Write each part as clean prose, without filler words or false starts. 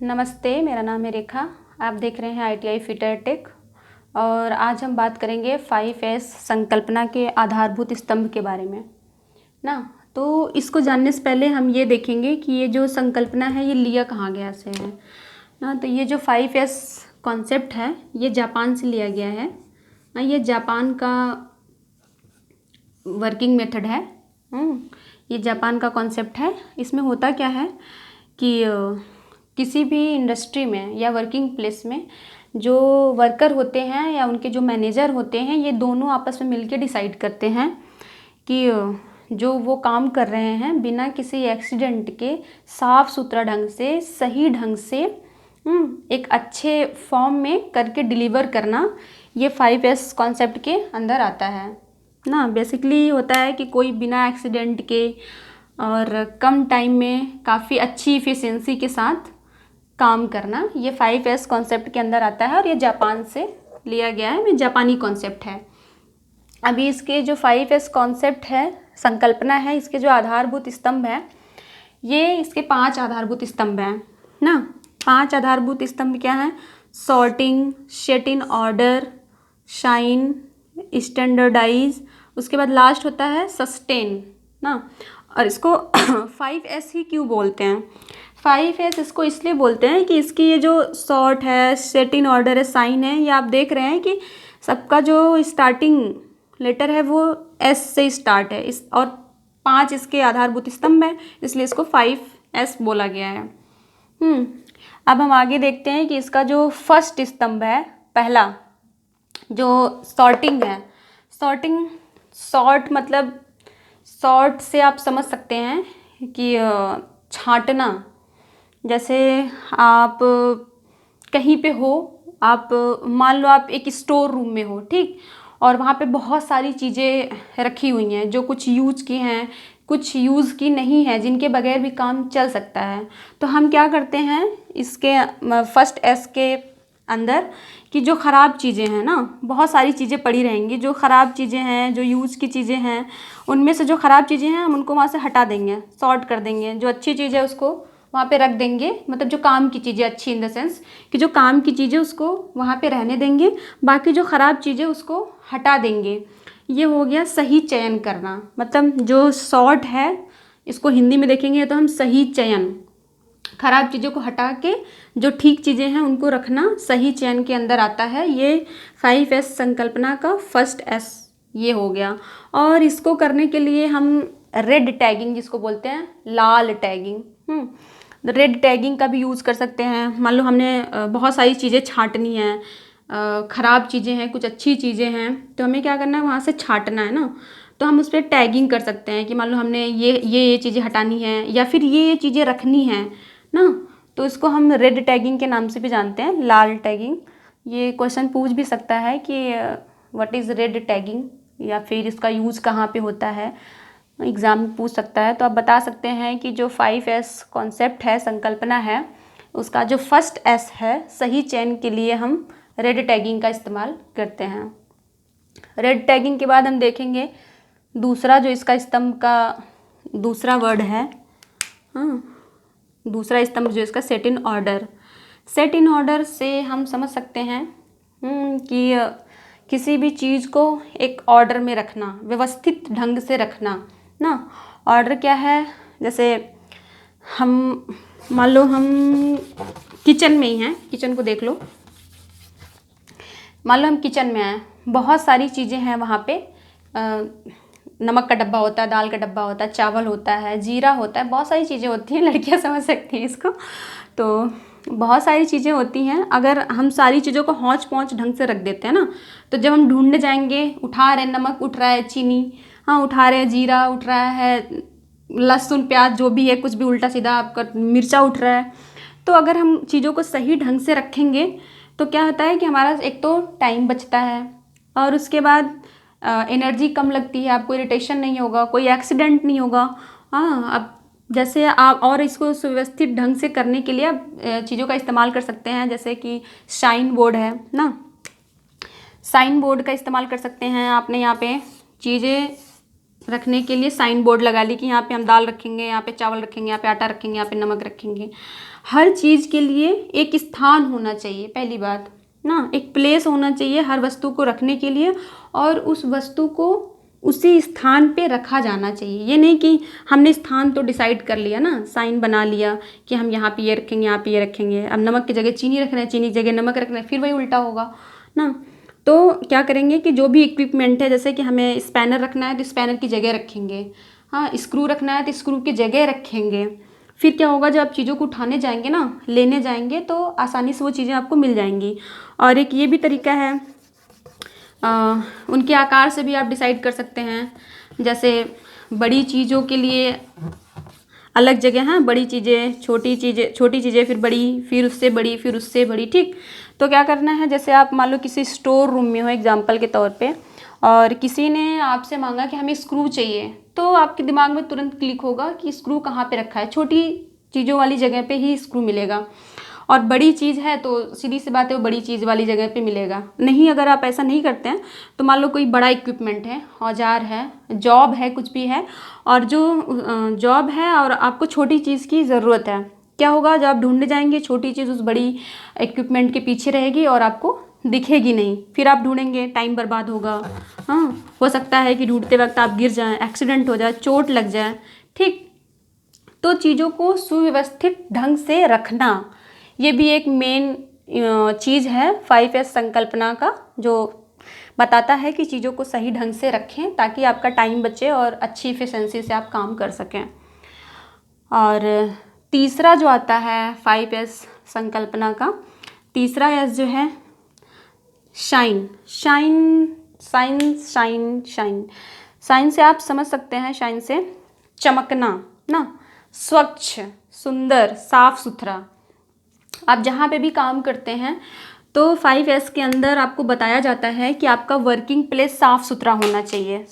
नमस्ते, मेरा नाम है रेखा। आप देख रहे हैं ITI फिटर टेक और आज हम बात करेंगे 5S संकल्पना के आधारभूत स्तंभ के बारे में ना। तो इसको जानने से पहले हम ये देखेंगे कि ये जो संकल्पना है ये लिया कहाँ गया से है ना। तो ये जो 5S कॉन्सेप्ट है ये जापान से लिया गया है ना। ये जापान का वर्किंग मेथड है। ये जापान का कॉन्सेप्ट है। इसमें होता क्या है कि किसी भी इंडस्ट्री में या वर्किंग प्लेस में जो वर्कर होते हैं या उनके जो मैनेजर होते हैं ये दोनों आपस में मिलकर डिसाइड करते हैं कि जो वो काम कर रहे हैं बिना किसी एक्सीडेंट के साफ़ सुथरा ढंग से सही ढंग से एक अच्छे फॉर्म में करके डिलीवर करना, ये 5S कॉन्सेप्ट के अंदर आता है ना। बेसिकली होता है कि कोई बिना एक्सीडेंट के और कम टाइम में काफ़ी अच्छी इफ़िशियंसी के साथ काम करना, ये 5S कॉन्सेप्ट के अंदर आता है और ये जापान से लिया गया है। ये जापानी कॉन्सेप्ट है। अभी इसके जो 5S कॉन्सेप्ट है, संकल्पना है, इसके जो आधारभूत स्तंभ है, ये इसके 5 आधारभूत स्तंभ हैं ना। 5 आधारभूत स्तंभ क्या हैं? Sorting, set in order, shine, standardise, उसके बाद लास्ट होता है सस्टेन ना। और इसको 5S ही क्यों बोलते हैं? 5S इसको इसलिए बोलते हैं कि इसकी ये जो सॉर्ट है, सेट इन ऑर्डर है, साइन है, ये आप देख रहे हैं कि सबका जो स्टार्टिंग लेटर है वो S से स्टार्ट है। इस और 5 इसके आधारभूत स्तंभ है, इसलिए इसको 5S बोला गया है। अब हम आगे देखते हैं कि इसका जो फर्स्ट स्तंभ है, पहला जो सॉर्टिंग है, सॉर्टिंग, सॉर्ट मतलब सॉर्ट से आप समझ सकते हैं कि छांटना। जैसे आप कहीं पे हो, आप मान लो आप एक स्टोर रूम में हो, ठीक, और वहाँ पे बहुत सारी चीज़ें रखी हुई हैं जो कुछ यूज की हैं, कुछ यूज़ की नहीं है, जिनके बगैर भी काम चल सकता है। तो हम क्या करते हैं इसके फर्स्ट S के अंदर कि जो ख़राब चीज़ें हैं ना, बहुत सारी चीज़ें पड़ी रहेंगी, जो ख़राब चीज़ें हैं, जो यूज़ की चीज़ें हैं, उनमें से जो ख़राब चीज़ें हैं हम उनको वहाँ से हटा देंगे, सॉर्ट कर देंगे। जो अच्छी चीज़ है उसको वहाँ पे रख देंगे, मतलब जो काम की चीज़ें, अच्छी इन द सेंस कि जो काम की चीज़ें उसको वहाँ पे रहने देंगे, बाकी जो ख़राब चीज़ें उसको हटा देंगे। ये हो गया सही चयन करना। मतलब जो सॉर्ट है इसको हिंदी में देखेंगे तो हम सही चयन, ख़राब चीज़ों को हटा के जो ठीक चीज़ें हैं उनको रखना, सही चयन के अंदर आता है। ये 5S संकल्पना का फर्स्ट S ये हो गया। और इसको करने के लिए हम रेड टैगिंग जिसको बोलते हैं, लाल टैगिंग, रेड टैगिंग का भी यूज़ कर सकते हैं। मान लो हमने बहुत सारी चीज़ें छांटनी हैं, ख़राब चीज़ें हैं, कुछ अच्छी चीज़ें हैं, तो हमें क्या करना है, वहाँ से छांटना है ना। तो हम उस पर टैगिंग कर सकते हैं कि मान लो हमने ये चीज़ें हटानी है या फिर ये चीज़ें रखनी हैं ना, तो इसको हम रेड टैगिंग के नाम से भी जानते हैं, लाल टैगिंग। ये क्वेश्चन पूछ भी सकता है कि व्हाट इज़ रेड टैगिंग, या फिर इसका यूज़ कहाँ पे होता है, एग्ज़ाम में पूछ सकता है। तो आप बता सकते हैं कि जो 5S कॉन्सेप्ट है, संकल्पना है, उसका जो फर्स्ट S है, सही चयन के लिए हम रेड टैगिंग का इस्तेमाल करते हैं। रेड टैगिंग के बाद हम देखेंगे दूसरा जो इसका स्तंभ का दूसरा वर्ड है, दूसरा स्तंभ जो इसका set in order. Set in order से हम समझ सकते हैं कि किसी भी चीज़ को एक ऑर्डर में रखना, व्यवस्थित ढंग से रखना ना। ऑर्डर क्या है? जैसे हम मान लो हम किचन में ही हैं, किचन को देख लो, मान लो हम किचन में आए, बहुत सारी चीज़ें हैं वहाँ पे, नमक का डब्बा होता है, दाल का डब्बा होता है, चावल होता है, जीरा होता है, बहुत सारी चीज़ें होती हैं, लड़कियाँ समझ सकती हैं इसको। तो बहुत सारी चीज़ें होती हैं। अगर हम सारी चीज़ों को हौच पौच ढंग से रख देते हैं ना, तो जब हम ढूंढने जाएंगे, उठा रहे नमक उठ रहा है, चीनी उठा रहे, जीरा उठ रहा है, लहसुन प्याज जो भी है, कुछ भी उल्टा सीधा आपका मिर्चा उठ रहा है। तो अगर हम चीज़ों को सही ढंग से रखेंगे तो क्या होता है कि हमारा एक तो टाइम बचता है और उसके बाद एनर्जी कम लगती है, आपको इरिटेशन नहीं होगा, कोई एक्सीडेंट नहीं होगा। अब जैसे आप और इसको सुव्यवस्थित ढंग से करने के लिए आप चीज़ों का इस्तेमाल कर सकते हैं, जैसे कि शाइन बोर्ड है ना, साइन बोर्ड का इस्तेमाल कर सकते हैं। आपने यहाँ पे चीज़ें रखने के लिए साइन बोर्ड लगा ली कि यहाँ पे हम दाल रखेंगे, यहाँ पे चावल रखेंगे, यहाँ पे आटा रखेंगे, यहाँ पे नमक रखेंगे। हर चीज़ के लिए एक स्थान होना चाहिए, पहली बात ना, एक प्लेस होना चाहिए हर वस्तु को रखने के लिए, और उस वस्तु को उसी स्थान पे रखा जाना चाहिए। ये नहीं कि हमने स्थान तो डिसाइड कर लिया ना, साइन बना लिया कि हम यहाँ पे ये रखेंगे, यहाँ पे ये रखेंगे, अब नमक की जगह चीनी रखना है, चीनी की जगह नमक रखना है, फिर वही उल्टा होगा ना। तो क्या करेंगे कि जो भी इक्विपमेंट है, जैसे कि हमें स्पैनर रखना है तो स्पैनर की जगह रखेंगे, हाँ, स्क्रू रखना है तो स्क्रू की जगह रखेंगे। फिर क्या होगा, जब आप चीज़ों को उठाने जाएंगे ना, लेने जाएंगे, तो आसानी से वो चीज़ें आपको मिल जाएंगी। और एक ये भी तरीका है, उनके आकार से भी आप डिसाइड कर सकते हैं। जैसे बड़ी चीज़ों के लिए अलग जगह हैं, बड़ी चीज़ें, छोटी चीज़ें, फिर बड़ी, फिर उससे बड़ी, फिर उससे बड़ी, ठीक। तो क्या करना है, जैसे आप मान लो किसी स्टोर रूम में हो एग्जाम्पल के तौर पे, और किसी ने आपसे मांगा कि हमें स्क्रू चाहिए, तो आपके दिमाग में तुरंत क्लिक होगा कि स्क्रू कहाँ पे रखा है, छोटी चीज़ों वाली जगह पे ही स्क्रू मिलेगा। और बड़ी चीज़ है तो सीधी सी बात है, वो बड़ी चीज़ वाली जगह पे मिलेगा नहीं। अगर आप ऐसा नहीं करते हैं तो मान लो कोई बड़ा इक्विपमेंट है, औजार है, जॉब है, कुछ भी है, और जो जॉब है और आपको छोटी चीज़ की ज़रूरत है, क्या होगा, जब आप ढूंढने जाएंगे छोटी चीज़ उस बड़ी इक्विपमेंट के पीछे रहेगी और आपको दिखेगी नहीं, फिर आप ढूंढेंगे, टाइम बर्बाद होगा। हाँ, हो सकता है कि ढूंढते वक्त आप गिर जाएं, एक्सीडेंट हो जाए, चोट लग जाए, ठीक। तो चीज़ों को सुव्यवस्थित ढंग से रखना, ये भी एक मेन चीज़ है 5S संकल्पना का, जो बताता है कि चीज़ों को सही ढंग से रखें ताकि आपका टाइम बचे और अच्छी इफ़िशेंसी से आप काम कर सकें। और तीसरा जो आता है 5S संकल्पना का, तीसरा एस जो है शाइन। शाइन से आप समझ सकते हैं, शाइन से चमकना ना, स्वच्छ, सुंदर, साफ सुथरा। आप जहाँ पे भी काम करते हैं तो 5S के अंदर आपको बताया जाता है कि आपका वर्किंग प्लेस साफ़ सुथरा होना चाहिए।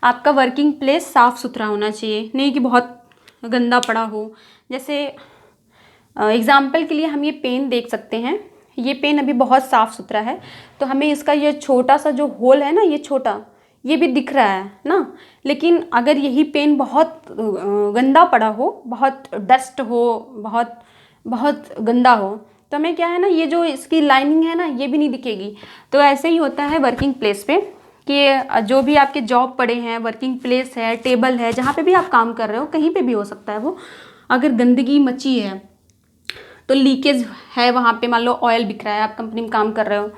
आपका वर्किंग प्लेस साफ़ सुथरा होना चाहिए, नहीं कि बहुत गंदा पड़ा हो। जैसे एग्ज़ाम्पल के लिए हम ये पेन देख सकते हैं, ये पेन अभी बहुत साफ़ सुथरा है, तो हमें इसका ये छोटा सा जो होल है ना, ये छोटा, ये भी दिख रहा है ना। लेकिन अगर यही पेन बहुत गंदा पड़ा हो, बहुत डस्ट हो, बहुत गंदा हो, तो हमें क्या है ना, ये जो इसकी लाइनिंग है ना, ये भी नहीं दिखेगी। तो ऐसे ही होता है वर्किंग प्लेस पे, कि जो भी आपके जॉब पड़े हैं, वर्किंग प्लेस है, टेबल है, जहाँ पे भी आप काम कर रहे हो, कहीं पे भी हो सकता है वो, अगर गंदगी मची है तो लीकेज है वहाँ पे, मान लो ऑयल बिक रहा है, आप कंपनी में काम कर रहे हो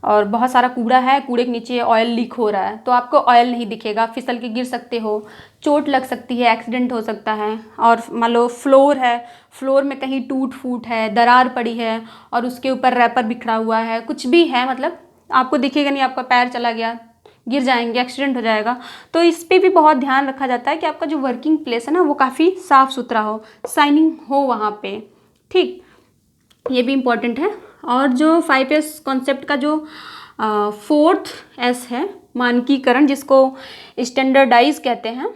और बहुत सारा कूड़ा है, कूड़े के नीचे ऑयल लीक हो रहा है, तो आपको ऑयल नहीं दिखेगा, फिसल के गिर सकते हो, चोट लग सकती है, एक्सीडेंट हो सकता है। और मान लो फ्लोर है, फ्लोर में कहीं टूट फूट है, दरार पड़ी है और उसके ऊपर रैपर बिखरा हुआ है, कुछ भी है, मतलब आपको दिखेगा नहीं, आपका पैर चला गया, गिर जाएंगे, एक्सीडेंट हो जाएगा। तो इस पर भी बहुत ध्यान रखा जाता है कि आपका जो वर्किंग प्लेस है ना, वो काफ़ी साफ़ सुथरा हो, शाइनिंग हो वहाँ पे, ठीक। ये भी इम्पॉर्टेंट है। और जो 5S कॉन्सेप्ट का जो 4th S है, मानकीकरण, जिसको स्टैंडर्डाइज कहते हैं,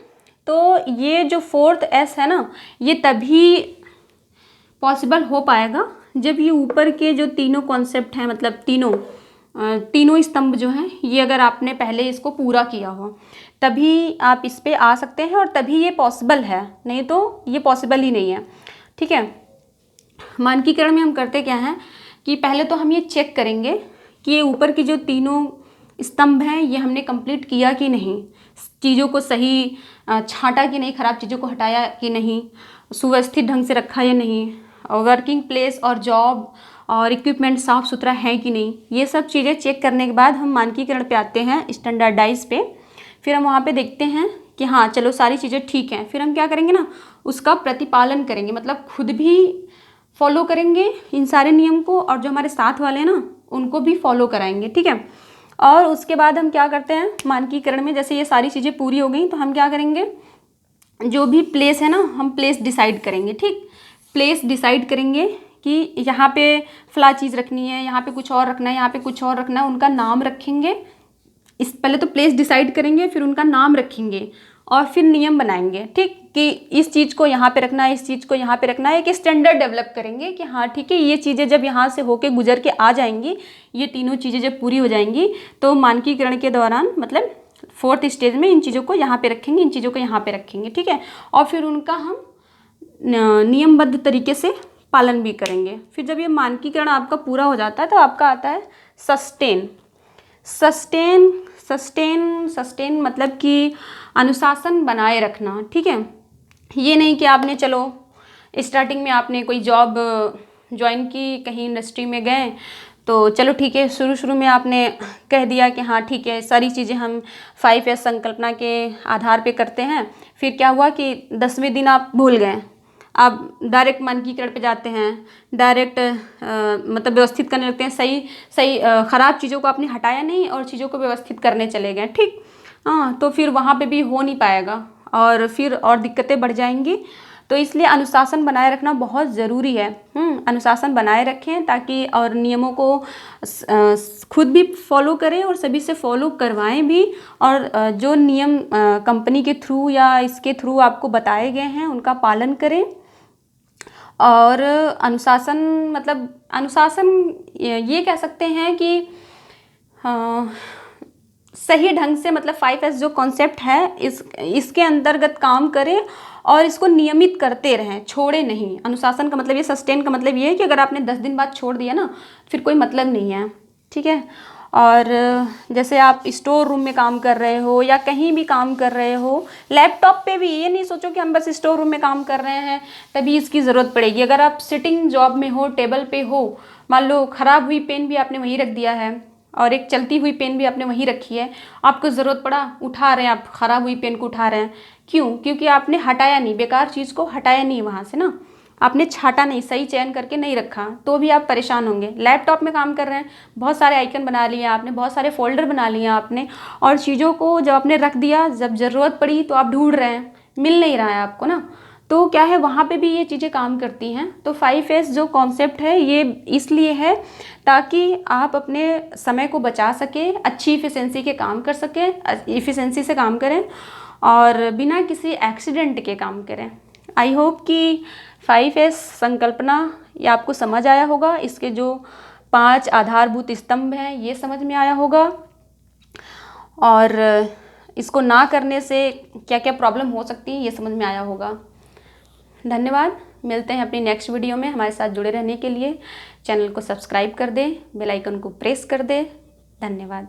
तो ये जो 4th S है ना, ये तभी पॉसिबल हो पाएगा जब ये ऊपर के जो तीनों कॉन्सेप्ट हैं, मतलब तीनों स्तंभ जो हैं, ये अगर आपने पहले इसको पूरा किया हो, तभी आप इस पे आ सकते हैं और तभी ये पॉसिबल है, नहीं तो ये पॉसिबल ही नहीं है, ठीक है। मानकीकरण में हम करते क्या हैं कि पहले तो हम ये चेक करेंगे कि ये ऊपर की जो तीनों स्तंभ हैं, ये हमने कंप्लीट किया कि नहीं, चीज़ों को सही छांटा कि नहीं, ख़राब चीज़ों को हटाया कि नहीं, सुव्यवस्थित ढंग से रखा या नहीं, और वर्किंग प्लेस और जॉब और इक्विपमेंट साफ़ सुथरा है कि नहीं। ये सब चीज़ें चेक करने के बाद हम मानकीकरण पे आते हैं, स्टैंडर्डाइज पे। फिर हम वहाँ पे देखते हैं कि हाँ चलो सारी चीज़ें ठीक हैं, फिर हम क्या करेंगे ना, उसका प्रतिपालन करेंगे, मतलब खुद भी फॉलो करेंगे इन सारे नियम को, और जो हमारे साथ वाले हैं ना, उनको भी फॉलो कराएंगे, ठीक है। और उसके बाद हम क्या करते हैं, मानकीकरण में जैसे ये सारी चीज़ें पूरी हो गई तो हम क्या करेंगे, जो भी प्लेस है ना, हम प्लेस डिसाइड करेंगे, ठीक। प्लेस डिसाइड करेंगे कि यहाँ पे फला चीज़ रखनी है, यहाँ पे कुछ और रखना है, यहाँ पे कुछ और रखना है, उनका नाम रखेंगे। इस पहले तो प्लेस डिसाइड करेंगे, फिर उनका नाम रखेंगे और फिर नियम बनाएंगे, ठीक, कि इस चीज़ को यहाँ पे रखना है, इस चीज़ को यहाँ पे रखना है। एक स्टैंडर्ड डेवलप करेंगे कि हाँ ठीक है, ये चीज़ें जब यहाँ से होके गुजर के आ जाएंगी, ये तीनों चीज़ें जब पूरी हो जाएंगी, तो मानकीकरण के दौरान, मतलब 4th स्टेज में इन चीज़ों को यहाँ पे रखेंगे, इन चीज़ों को यहाँ पे रखेंगे, ठीक है। और फिर उनका हम नियमबद्ध तरीके से पालन भी करेंगे। फिर जब ये मानकीकरण आपका पूरा हो जाता है तो आपका आता है सस्टेन। सस्टेन मतलब कि अनुशासन बनाए रखना, ठीक है। ये नहीं कि आपने चलो स्टार्टिंग में आपने कोई जॉब ज्वाइन की, कहीं इंडस्ट्री में गए तो चलो ठीक है, शुरू में आपने कह दिया कि हाँ ठीक है सारी चीज़ें हम 5S संकल्पना के आधार पे करते हैं। फिर क्या हुआ कि 10वें दिन आप भूल गए, आप डायरेक्ट मानकीकरण पे जाते हैं, डायरेक्ट मतलब व्यवस्थित करने लगते हैं। सही ख़राब चीज़ों को आपने हटाया नहीं और चीज़ों को व्यवस्थित करने चले गए, ठीक। हाँ, तो फिर वहाँ पे भी हो नहीं पाएगा और फिर और दिक्कतें बढ़ जाएंगी। तो इसलिए अनुशासन बनाए रखना बहुत ज़रूरी है। अनुशासन बनाए रखें ताकि और नियमों को खुद भी फॉलो करें और सभी से फॉलो करवाएं भी। और जो नियम कंपनी के थ्रू या इसके थ्रू आपको बताए गए हैं उनका पालन करें। और अनुशासन मतलब अनुशासन ये कह सकते हैं कि सही ढंग से मतलब 5S जो कॉन्सेप्ट है इसके अंतर्गत काम करें और इसको नियमित करते रहें, छोड़े नहीं। अनुशासन का मतलब ये, सस्टेन का मतलब ये है कि अगर आपने 10 दिन बाद छोड़ दिया ना फिर कोई मतलब नहीं है, ठीक है। और जैसे आप स्टोर रूम में काम कर रहे हो या कहीं भी काम कर रहे हो, लैपटॉप पे भी ये नहीं सोचो कि हम बस स्टोर रूम में काम कर रहे हैं तभी इसकी ज़रूरत पड़ेगी। अगर आप सिटिंग जॉब में हो, टेबल पे हो, मान लो ख़राब हुई पेन भी आपने वहीं रख दिया है और एक चलती हुई पेन भी आपने वहीं रखी है, आपको ज़रूरत पड़ा उठा रहे हैं, आप ख़राब हुई पेन को उठा रहे हैं, क्यों? क्योंकि आपने हटाया नहीं, बेकार चीज़ को हटाया नहीं वहाँ से ना, आपने छाटा नहीं, सही चयन करके नहीं रखा, तो भी आप परेशान होंगे। लैपटॉप में काम कर रहे हैं, बहुत सारे आइकन बना लिए आपने, बहुत सारे फोल्डर बना लिए आपने, और चीज़ों को जब आपने रख दिया, जब ज़रूरत पड़ी तो आप ढूंढ रहे हैं, मिल नहीं रहा है आपको ना, तो क्या है वहाँ पे भी ये चीज़ें काम करती हैं। तो 5S जो कॉन्सेप्ट है ये इसलिए है ताकि आप अपने समय को बचा सकें, अच्छी इफ़िशेंसी के काम कर सकें, इफ़िशेंसी से काम करें और बिना किसी एक्सीडेंट के काम करें। आई होप कि 5S संकल्पना ये आपको समझ आया होगा, इसके जो 5 आधारभूत स्तंभ हैं ये समझ में आया होगा और इसको ना करने से क्या क्या प्रॉब्लम हो सकती है ये समझ में आया होगा। धन्यवाद, मिलते हैं अपनी नेक्स्ट वीडियो में। हमारे साथ जुड़े रहने के लिए चैनल को सब्सक्राइब कर दें, बेल आइकन को प्रेस कर दें। धन्यवाद।